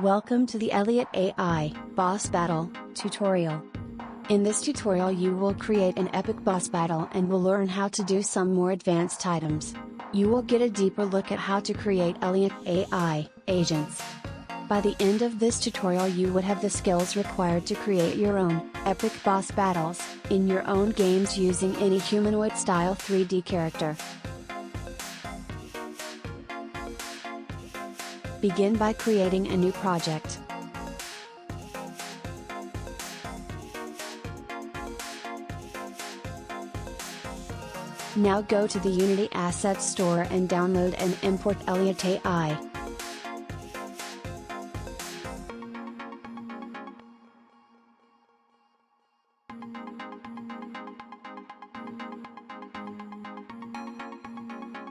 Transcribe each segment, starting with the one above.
Welcome to the Eliot AI Boss Battle tutorial. In this tutorial you will create an epic boss battle and will learn how to do some more advanced items. You will get a deeper look at how to create Eliot AI agents. By the end of this tutorial you would have the skills required to create your own epic boss battles in your own games using any humanoid style 3D character. Begin by creating a new project. Now go to the Unity Assets Store and download and import Eliot AI.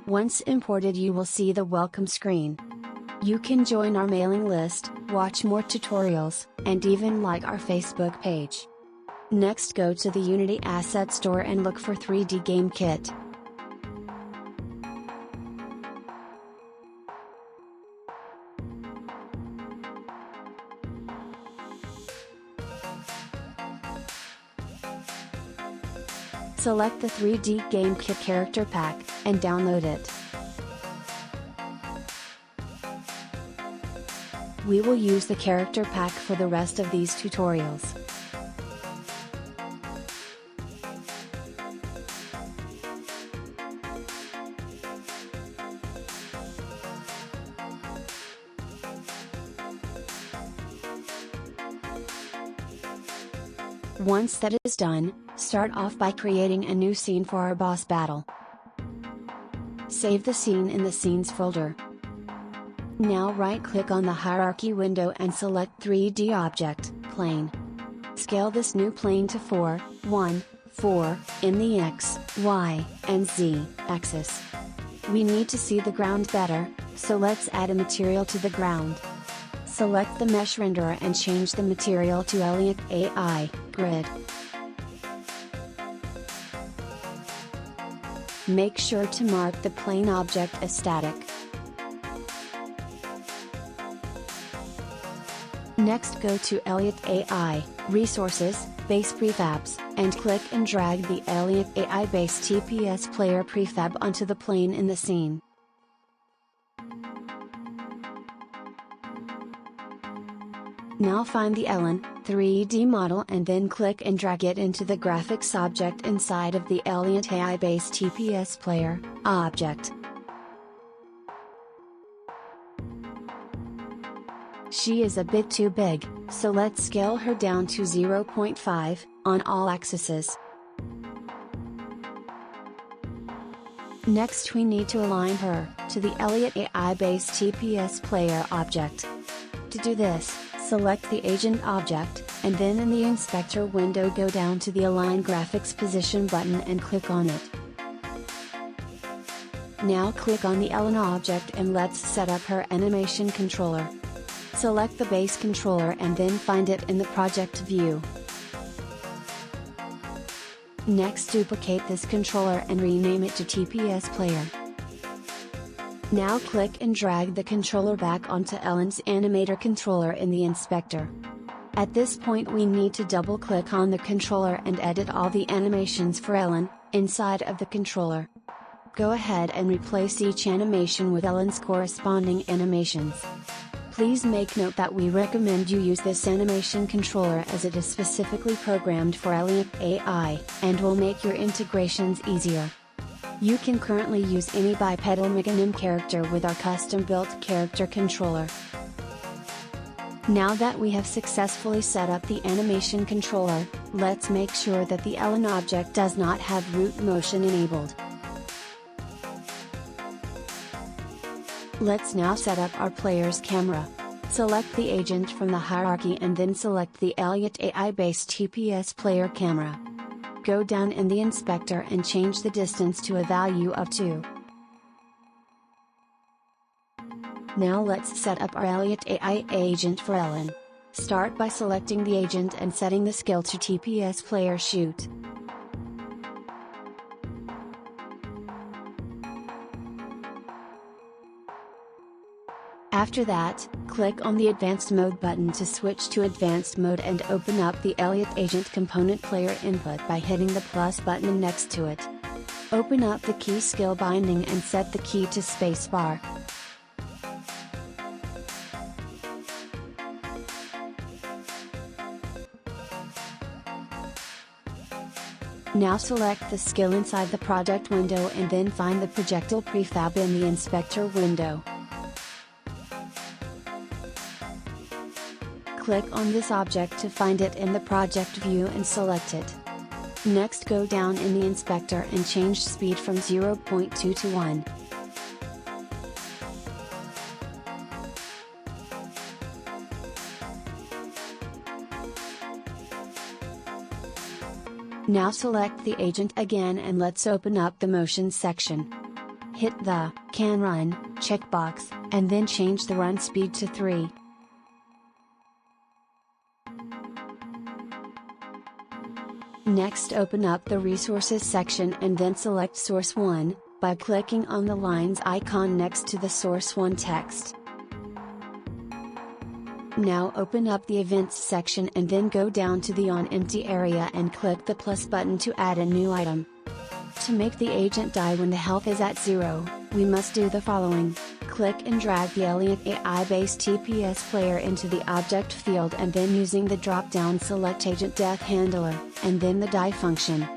Once imported you will see the welcome screen. You can join our mailing list, watch more tutorials, and even like our Facebook page. Next go to the Unity Asset Store and look for 3D Game Kit. Select the 3D Game Kit character pack, and download it. We will use the character pack for the rest of these tutorials. Once that is done, start off by creating a new scene for our boss battle. Save the scene in the Scenes folder. Now right-click on the hierarchy window and select 3D Object, Plane. Scale this new plane to 4, 1, 4, in the X, Y, and Z axis. We need to see the ground better, so let's add a material to the ground. Select the mesh renderer and change the material to Eliot AI Grid. Make sure to mark the plane object as static. Next go to Eliot AI, Resources, Base Prefabs, and click and drag the Eliot AI Base TPS Player prefab onto the plane in the scene. Now find the Ellen 3D model and then click and drag it into the graphics object inside of the Eliot AI Base TPS Player object. She is a bit too big, so let's scale her down to 0.5, on all axes. Next we need to align her, to the Eliot AI Base TPS Player object. To do this, select the Agent object, and then in the Inspector window go down to the Align Graphics Position button and click on it. Now click on the Ellen object and let's set up her animation controller. Select the base controller and then find it in the project view. Next duplicate this controller and rename it to TPS Player. Now click and drag the controller back onto Ellen's animator controller in the inspector. At this point we need to double click on the controller and edit all the animations for Ellen, inside of the controller. Go ahead and replace each animation with Ellen's corresponding animations. Please make note that we recommend you use this animation controller as it is specifically programmed for Eliot AI, and will make your integrations easier. You can currently use any bipedal Mechanim character with our custom-built character controller. Now that we have successfully set up the animation controller, let's make sure that the Ellen object does not have root motion enabled. Let's now set up our player's camera. Select the agent from the hierarchy and then select the Eliot AI Base TPS Player camera. Go down in the inspector and change the distance to a value of 2. Now let's set up our Eliot AI agent for Ellen. Start by selecting the agent and setting the skill to TPS Player Shoot. After that, click on the Advanced Mode button to switch to Advanced Mode and open up the Eliot Agent Component Player input by hitting the plus button next to it. Open up the key skill binding and set the key to spacebar. Now select the skill inside the project window and then find the projectile prefab in the inspector window. Click on this object to find it in the project view and select it. Next, go down in the inspector and change speed from 0.2 to 1. Now select the agent again and let's open up the motion section. Hit the Can Run checkbox, and then change the run speed to 3. Next, open up the Resources section and then select Source 1, by clicking on the lines icon next to the Source 1 text. Now open up the Events section and then go down to the On Empty area and click the plus button to add a new item. To make the agent die when the health is at 0, we must do the following. Click and drag the Eliot AI-based TPS player into the object field and then using the drop-down select Agent Death Handler, and then the die function.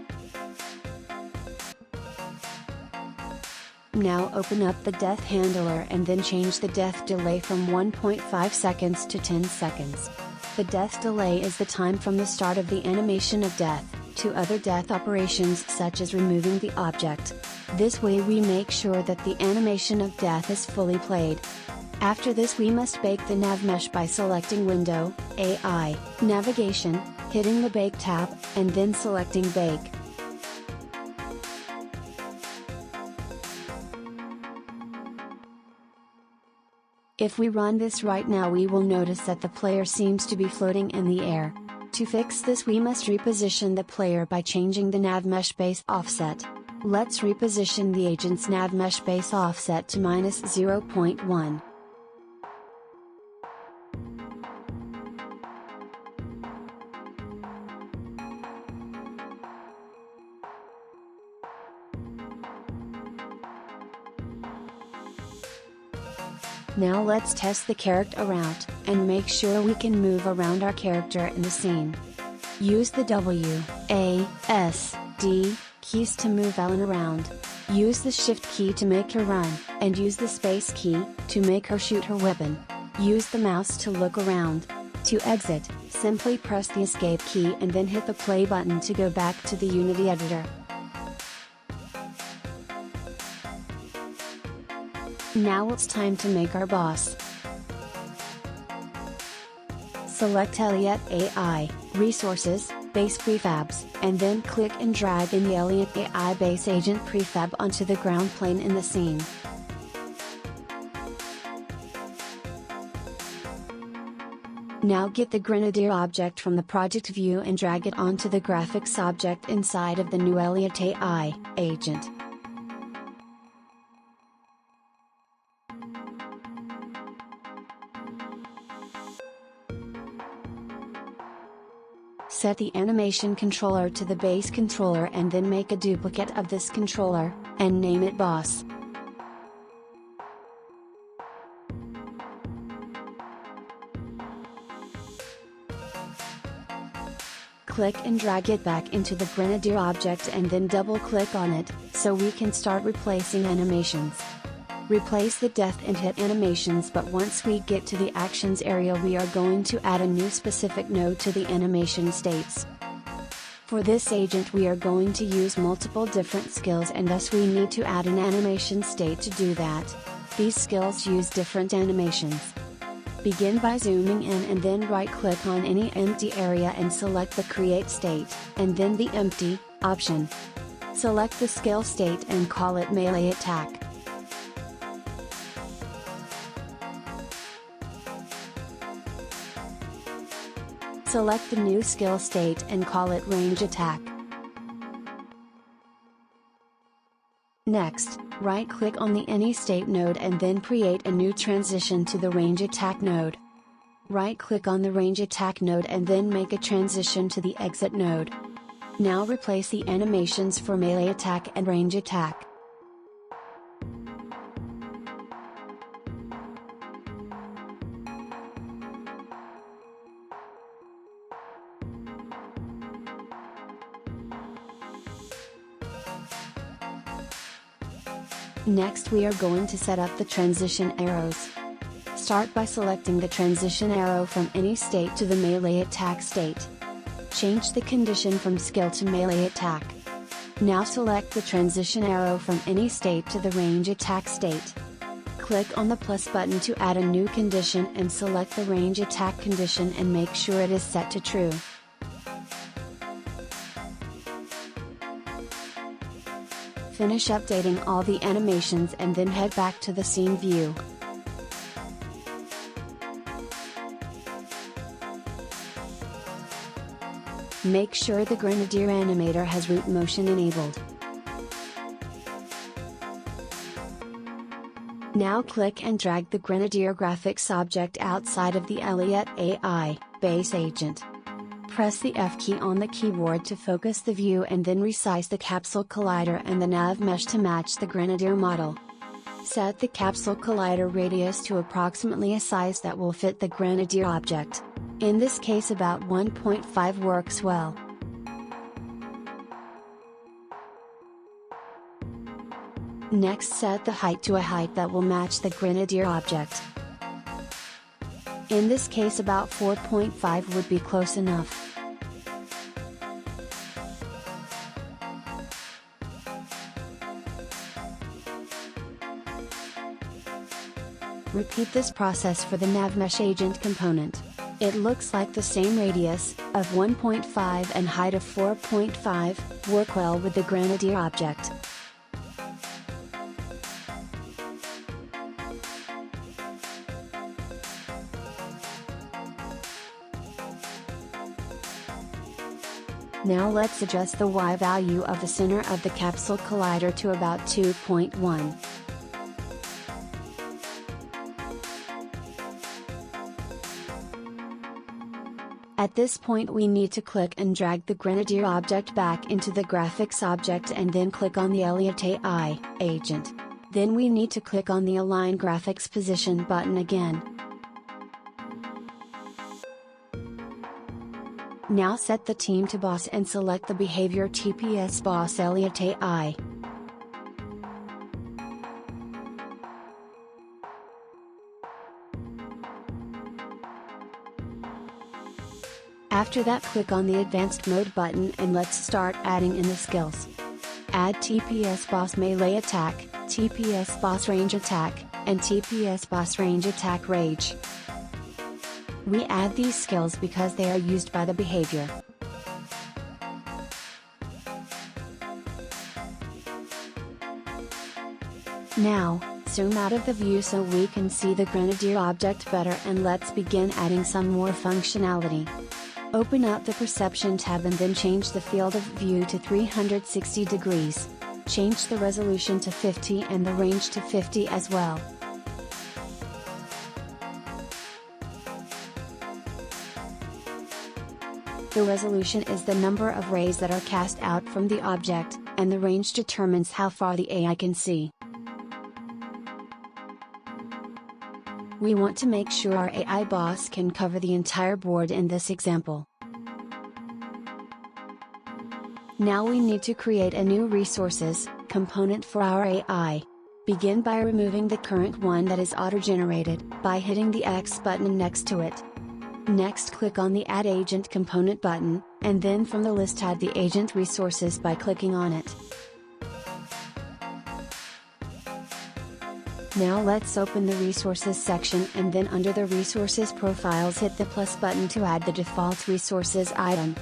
Now open up the death handler and then change the death delay from 1.5 seconds to 10 seconds. The death delay is the time from the start of the animation of death, to other death operations such as removing the object. This way we make sure that the animation of death is fully played. After this we must bake the navmesh by selecting Window, AI, Navigation, hitting the Bake tab, and then selecting Bake. If we run this right now we will notice that the player seems to be floating in the air. To fix this we must reposition the player by changing the navmesh base offset. Let's reposition the agent's navmesh base offset to -0.1. Now let's test the character around, and make sure we can move around our character in the scene. Use the W, A, S, D keys to move Ellen around. Use the Shift key to make her run, and use the Space key to make her shoot her weapon. Use the mouse to look around. To exit, simply press the Escape key and then hit the play button to go back to the Unity editor. Now it's time to make our boss. Select Eliot AI, Resources, Base Prefabs, and then click and drag in the Eliot AI Base Agent Prefab onto the ground plane in the scene. Now get the Grenadier object from the project view and drag it onto the graphics object inside of the new Eliot AI agent. Set the animation controller to the base controller and then make a duplicate of this controller, and name it Boss. Click and drag it back into the Grenadier object and then double click on it, so we can start replacing animations. Replace the death and hit animations, but once we get to the actions area we are going to add a new specific node to the animation states. For this agent we are going to use multiple different skills and thus we need to add an animation state to do that. These skills use different animations. Begin by zooming in and then right click on any empty area and select the Create State, and then the Empty option. Select the skill state and call it Melee Attack. Select the new skill state and call it Range Attack. Next, right-click on the Any State node and then create a new transition to the Range Attack node. Right-click on the Range Attack node and then make a transition to the Exit node. Now replace the animations for Melee Attack and Range Attack. Next we are going to set up the transition arrows. Start by selecting the transition arrow from any state to the melee attack state. Change the condition from skill to melee attack. Now select the transition arrow from any state to the range attack state. Click on the plus button to add a new condition and select the range attack condition and make sure it is set to true. Finish updating all the animations and then head back to the scene view. Make sure the Grenadier animator has root motion enabled. Now click and drag the Grenadier graphics object outside of the Eliot AI base agent. Press the F key on the keyboard to focus the view and then resize the capsule collider and the nav mesh to match the Grenadier model. Set the capsule collider radius to approximately a size that will fit the Grenadier object. In this case about 1.5 works well. Next set the height to a height that will match the Grenadier object. In this case about 4.5 would be close enough. Repeat this process for the navmesh agent component. It looks like the same radius, of 1.5 and height of 4.5, work well with the Grenadier object. Now let's adjust the Y value of the center of the capsule collider to about 2.1. At this point we need to click and drag the Grenadier object back into the graphics object and then click on the Eliot AI agent. Then we need to click on the Align Graphics Position button again. Now set the team to boss and select the behavior TPS boss Eliot AI. After that click on the advanced mode button and let's start adding in the skills. Add TPS boss melee attack, TPS boss range attack, and TPS boss range attack rage. We add these skills because they are used by the behavior. Now, zoom out of the view so we can see the Grenadier object better and let's begin adding some more functionality. Open up the Perception tab and then change the field of view to 360 degrees. Change the resolution to 50 and the range to 50 as well. The resolution is the number of rays that are cast out from the object, and the range determines how far the AI can see. We want to make sure our AI boss can cover the entire board in this example. Now we need to create a new resources component for our AI. Begin by removing the current one that is auto-generated, by hitting the X button next to it. Next click on the Add Agent Component button, and then from the list add the agent resources by clicking on it. Now let's open the Resources section and then under the Resources Profiles hit the plus button to add the default resources item.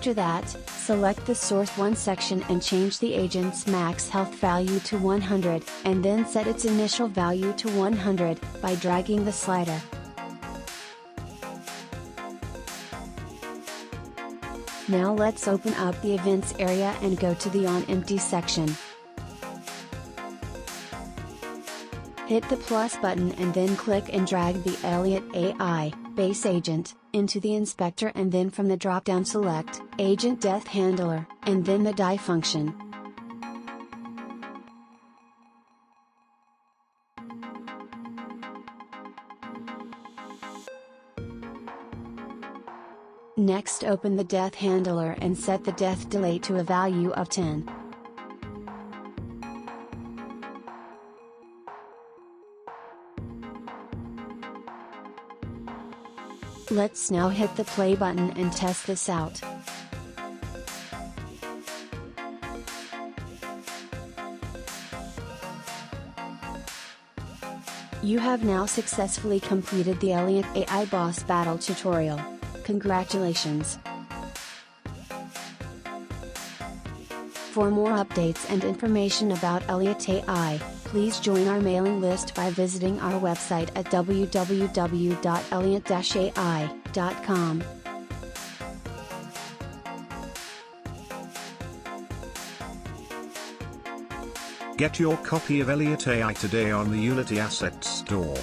After that, select the Source 1 section and change the agent's max health value to 100, and then set its initial value to 100, by dragging the slider. Now let's open up the Events area and go to the On Empty section. Hit the plus button and then click and drag the Eliot AI base agent into the inspector, and then from the drop-down select Agent Death Handler, and then the die function. Next, open the Death Handler and set the death delay to a value of 10. Let's now hit the play button and test this out. You have now successfully completed the Eliot AI boss battle tutorial. Congratulations! For more updates and information about Eliot AI, please join our mailing list by visiting our website at www.elliot-ai.com. Get your copy of Eliot AI today on the Unity Assets Store.